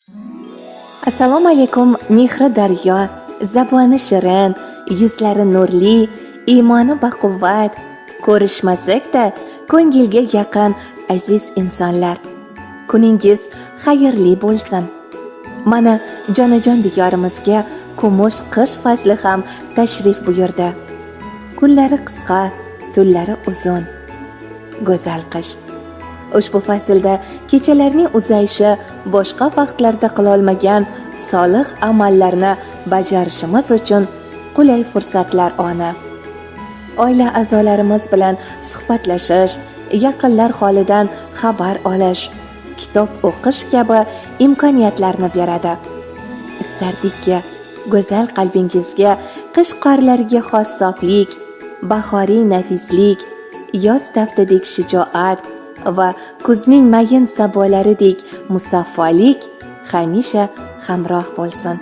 Assalomu alaykum, mehri daryo, zaboni shirin, yuzlari nurli, iymoni baquvvat, ko'rishmasak-da ko'ngilga yaqin aziz insonlar. Kuningiz xayrli bo'lsin. Mana jonajon diyorimizga kumush qish fasli ham tashrif buyurdi. Kunlari qisqa, tunlari uzun. Go'zal qish. Ushbu faslda kechalarning uzayishi boshqa vaqtlarda qilolmagan solih amallarni bajarishimiz uchun qulay fursatlar oni. Oila a'zolarimiz bilan suhbatlashish, yaqinlar holidan xabar olish, kitob o'qish kabi imkoniyatlarni beradi. Istardikki, go'zal qalbingizga qish qorlariga xos soflik, bahoriy nafislik, yoz taftidek shijoat va kuzning mayin sabolaridek musaffolik hamisha hamroh bo'lsin.